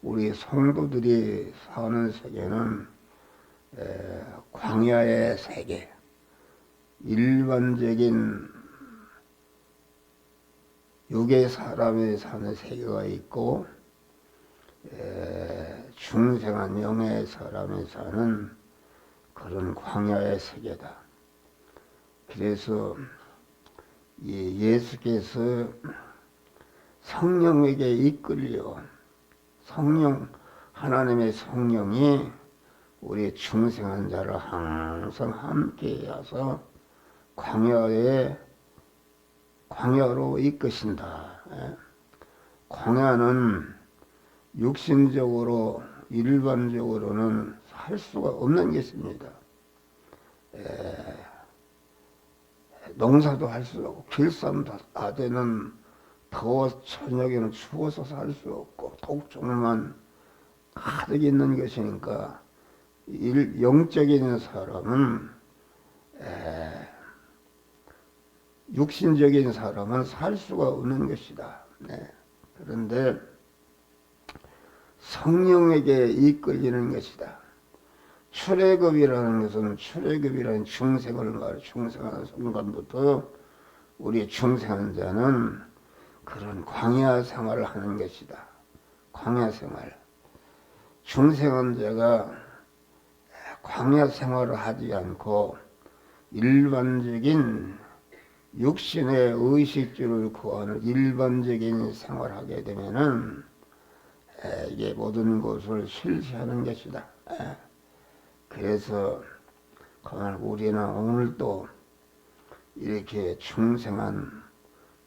우리 성도들이 사는 세계는 광야의 세계, 일반적인 육의 사람이 사는 세계가 있고, 중생한 영의 사람이 사는 그런 광야의 세계다. 그래서 이 예수께서 성령에게 이끌려 하나님의 성령이 우리 중생한 자를 항상 함께 하서 광야로 이끄신다. 광야는 육신적으로 일반적으로는 살 수가 없는 것입니다. 농사도 할 수 없고 길쌈도 낮에는 더워 저녁에는 추워서 살 수 없고 독종만 가득 있는 것이니까 영적인 사람은 육신적인 사람은 살 수가 없는 것이다. 그런데 성령에게 이끌리는 것이다. 출애굽이라는 것은 출애굽이라는 중생을 말해. 중생하는 순간부터 우리 중생한 자는 그런 광야 생활을 하는 것이다. 광야 생활. 중생한 자가 광야 생활을 하지 않고 일반적인 육신의 의식주를 구하는 일반적인 생활을 하게 되면은 이게 모든 것을 실시하는 것이다. 그래서 우리는 오늘도 이렇게 중생한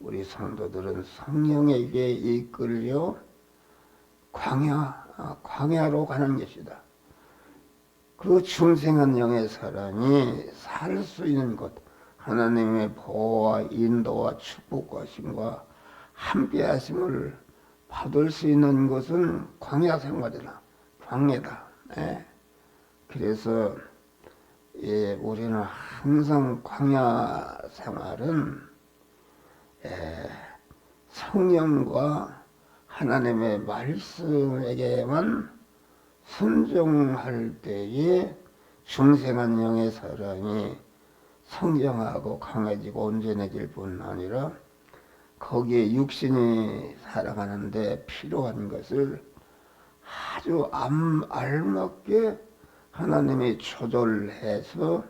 우리 성도들은 성령에게 이끌려 광야로 가는 것이다. 그 중생한 영의 사람이 살 수 있는 곳, 하나님의 보호와 인도와 축복과 힘과 함께 하심을 받을 수 있는 것은 광야 생활이다. 광야다. 그래서 우리는 항상 광야 생활은 성령과 하나님의 말씀에게만 순종할 때에 중생한 영의 사람이 성장하고 강해지고 온전해질 뿐 아니라 거기에 육신이 살아가는데 필요한 것을 아주 알맞게 하나님이 조절해서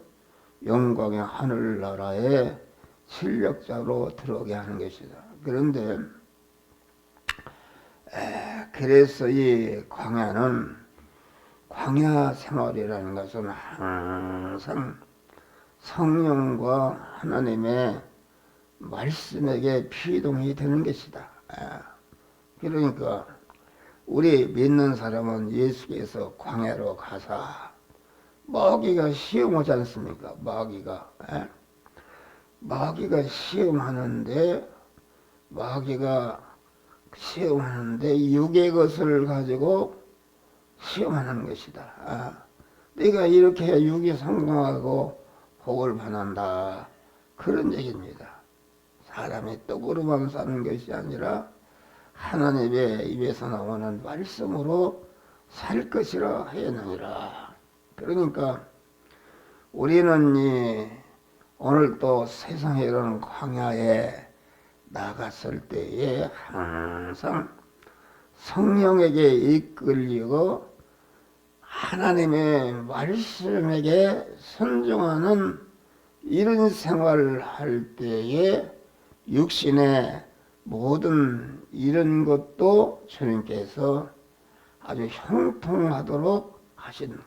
영광의 하늘나라에 실력자로 들어오게 하는 것이다. 그런데 그래서 이 광야 생활이라는 것은 항상 성령과 하나님의 말씀에게 피동이 되는 것이다. 그러니까 우리 믿는 사람은 예수께서 광야로 가사 마귀가 시험하지 않습니까? 마귀가 시험하는데 육의 것을 가지고 시험하는 것이다. 네가 이렇게 육이 성공하고 복을 받는다. 그런 얘기입니다. 사람의 떡으로만 사는 것이 아니라 하나님의 입에서 나오는 말씀으로 살 것이라 하였느니라. 그러니까 우리는 오늘 또 세상에 이런 광야에 나갔을 때에 항상 성령에게 이끌리고 하나님의 말씀에게 순종하는 이런 생활을 할 때에 육신의 모든 이런 것도 주님께서 아주 형통하도록 하신,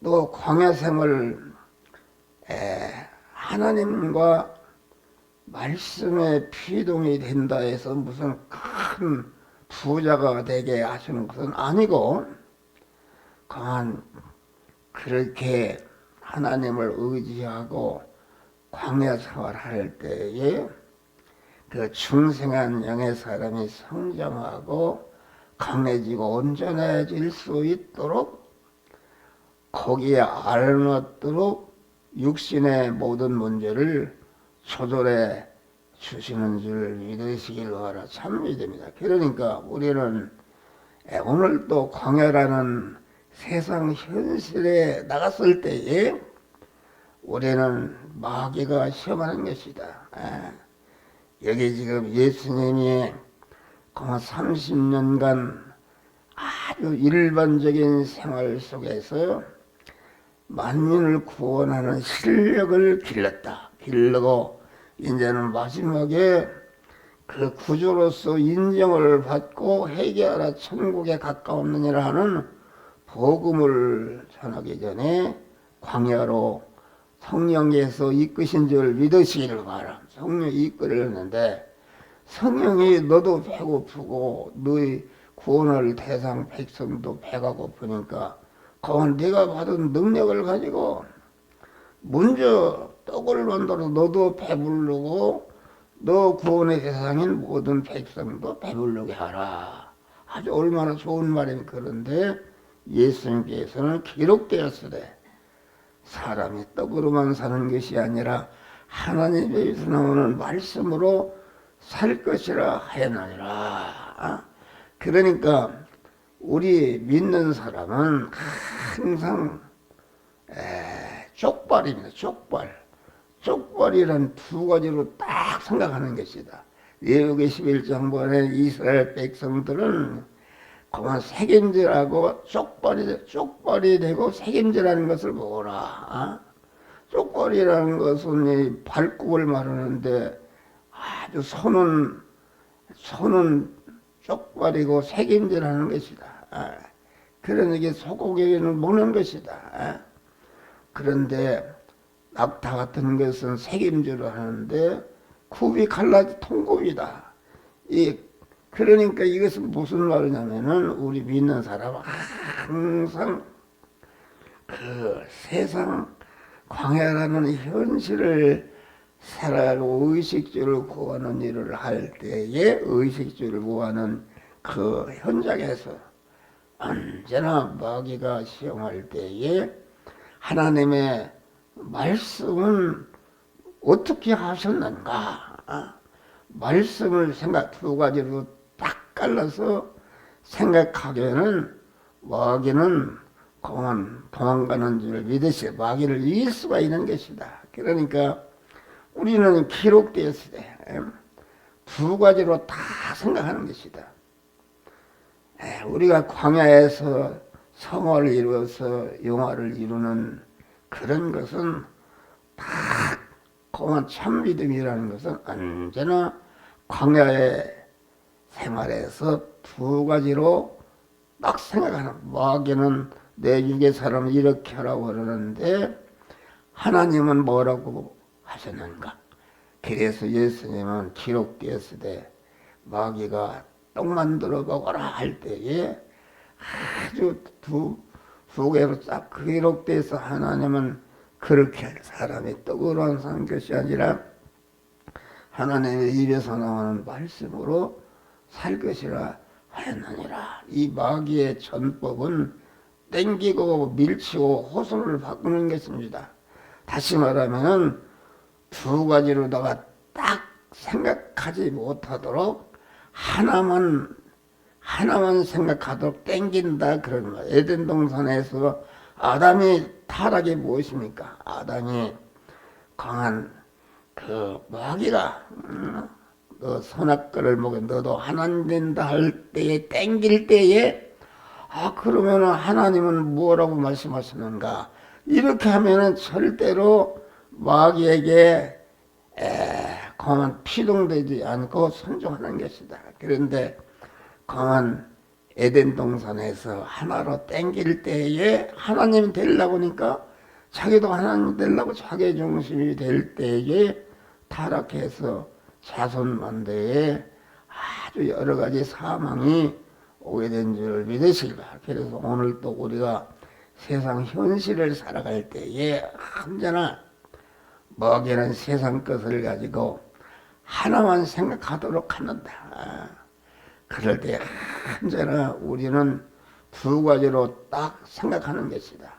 또 광야 생활 하나님과 말씀에 피동이 된다 해서 무슨 큰 부자가 되게 하시는 것은 아니고, 그렇게 하나님을 의지하고 광야 생활할 때에 그 중생한 영의 사람이 성장하고 강해지고 온전해질 수 있도록 거기에 알맞도록 육신의 모든 문제를 조절해 주시는 줄 믿으시길 바라. 참 믿습니다. 그러니까 우리는 오늘 또 광야라는 세상 현실에 나갔을 때에 우리는 마귀가 시험하는 것이다. 여기 지금 예수님이 30년간 아주 일반적인 생활 속에서 만민을 구원하는 실력을 길렀다. 기르고 이제는 마지막에 그 구주로서 인정을 받고 회개하라 천국에 가까웠느니라 하는 복음을 전하기 전에 광야로 성령께서 이끄신 줄 믿으시기를 바라. 성령이 이끌었는데 성령이 너도 배고프고 너희 구원할 대상 백성도 배가 고프니까 그건 네가 받은 능력을 가지고 먼저 떡을 만들어 너도 배부르고 너 구원의 대상인 모든 백성도 배부르게 하라. 아주 얼마나 좋은 말인. 그런데 예수님께서는 기록되었으되 사람이 떡으로만 사는 것이 아니라 하나님에게서 나오는 말씀으로 살 것이라 하였느니라. 그러니까 우리 믿는 사람은 항상 족발입니다. 족발이란 두 가지로 딱 생각하는 것이다. 레위기 11장 이스라엘 백성들은 그만 책임질하고 쪽발이 되고 책임질하는 것을 보라. 쪽발이라는 것은 이 발굽을 말하는데 아주 손은 쪽발이고 책임질하는 것이다. 그러니까 소고기를 먹는 것이다. 그런데 낙타 같은 것은 책임질을 하는데 굽이 갈라져 통굽이다. 그러니까 이것은 무슨 말이냐면은 우리 믿는 사람은 항상 그 세상 광야라는 현실을 살아가고 의식주를 구하는 일을 할 때에 의식주를 구하는 그 현장에서 언제나 마귀가 시험할 때에 하나님의 말씀은 어떻게 하셨는가? 말씀을 두 가지로 딱 갈라서 생각하기에는 마귀는 그만 도망가는 줄 믿으시 마귀를 이길 수가 있는 것이다. 그러니까 우리는 기록되었을 때 두 가지로 다 생각하는 것이다. 우리가 광야에서 성화를 이루어서 영화를 이루는 그런 것은 다 그만 참 믿음이라는 것은 언제나 광야의 생활에서 두 가지로 딱 생각하는. 마귀는 내 육의 사람을 이렇게 하라고 그러는데 하나님은 뭐라고 하셨는가? 그래서 예수님은 기록되었으되 마귀가 떡 만들어 먹어라 할 때에 아주 두 개로 딱 기록돼서 하나님은 그렇게 사람이 떡으로 사는 것이 아니라 하나님의 입에서 나오는 말씀으로 살 것이라 하였느니라. 이 마귀의 전법은 땡기고 밀치고 호소를 바꾸는 것입니다. 다시 말하면 두 가지로다가 딱 생각하지 못하도록 하나만 생각하도록 땡긴다 그런 거예요. 에덴 동산에서 아담이 타락이 무엇입니까? 아담이 강한 그 마귀가 너 선악과를 먹여 너도 하나님 된다 할 때에 땡길 때에 그러면 하나님은 뭐라고 말씀하시는가? 이렇게 하면은 절대로 마귀에게 강한 피동되지 않고 순종하는 것이다. 그런데 강한 에덴 동산에서 하나로 땡길 때에 하나님이 되려고 하니까 자기도 하나님 되려고 자기 중심이 될 때에 타락해서 자손 만대에 아주 여러 가지 사망이 오게 된 줄 믿으시기 바랍니다. 그래서 오늘 또 우리가 세상 현실을 살아갈 때에 언제나 먹이는 세상 것을 가지고 하나만 생각하도록 하는다. 그럴 때 언제나 우리는 두 가지로 딱 생각하는 것이다.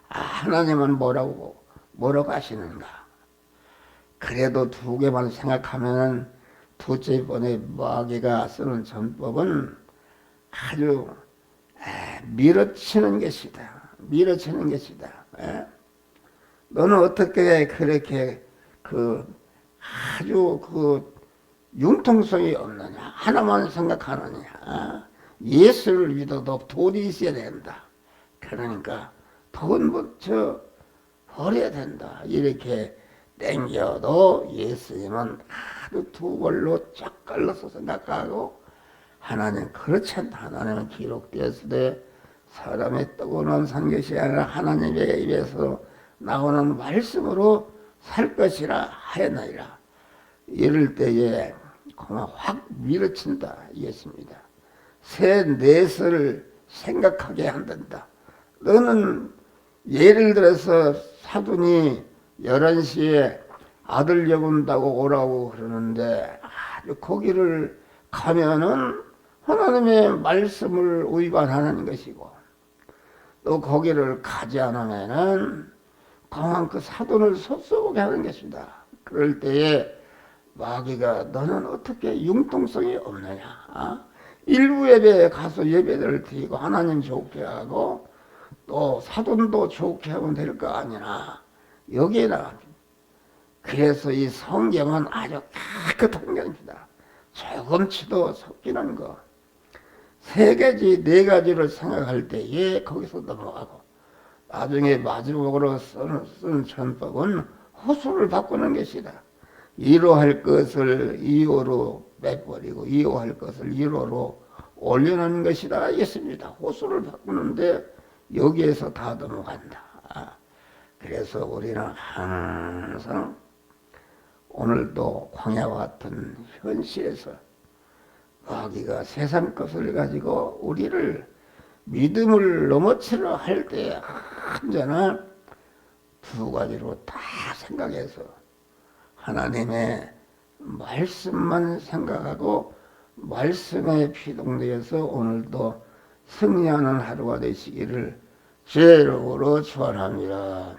하나님은 뭐라고 하시는가? 그래도 두 개만 생각하면은 둘째 번에 마귀가 쓰는 전법은 아주 밀어치는 것이다. 밀어치는 것이다. 예? 너는 어떻게 그렇게 그 아주 그 융통성이 없느냐? 하나만 생각하느냐? 예수를 믿어도 돈이 있어야 된다. 그러니까 돈부터 버려야 된다. 이렇게 땡겨도 예수님은 하루 두 벌로 쫙 갈라서 생각하고 하나님 그렇지 않다. 하나님은 기록되었을 때 사람의 떡으로는 산 것이 아니라 하나님의 입에서 나오는 말씀으로 살 것이라 하였나이다. 이럴 때에 그만 확 밀어친다 이것입니다. 새 넷을 생각하게 한단다. 너는 예를 들어서 사돈이 11시에 아들 여군다고 오라고 그러는데 아주 거기를 가면은 하나님의 말씀을 위반하는 것이고 또 거기를 가지 않으면은 그만 그 사돈을 섭섭하게 하는 것이다. 그럴 때에 마귀가 너는 어떻게 융통성이 없느냐? 일부 예배에 가서 예배를 드리고 하나님 좋게 하고 또 사돈도 좋게 하면 될 거 아니나 여기에 나갑니다. 그래서 이 성경은 아주 깨끗한 것입니다. 조금치도 섞이는 거. 세 가지, 네 가지를 생각할 때에 거기서 넘어가고 나중에 마지막으로 쓴 전법은 호수를 바꾸는 것이다. 1호 할 것을 2호로 빼버리고 2호 할 것을 1호로 올려놓는 것이다 했습니다. 호수를 바꾸는데 여기에서 다 넘어간다. 그래서 우리는 항상 오늘도 광야와 같은 현실에서 마귀가 세상 것을 가지고 우리를 믿음을 넘어치려 할 때 언제나 두 가지로 다 생각해서 하나님의 말씀만 생각하고 말씀에 피동되어서 오늘도 승리하는 하루가 되시기를 제 이름으로 축원합니다.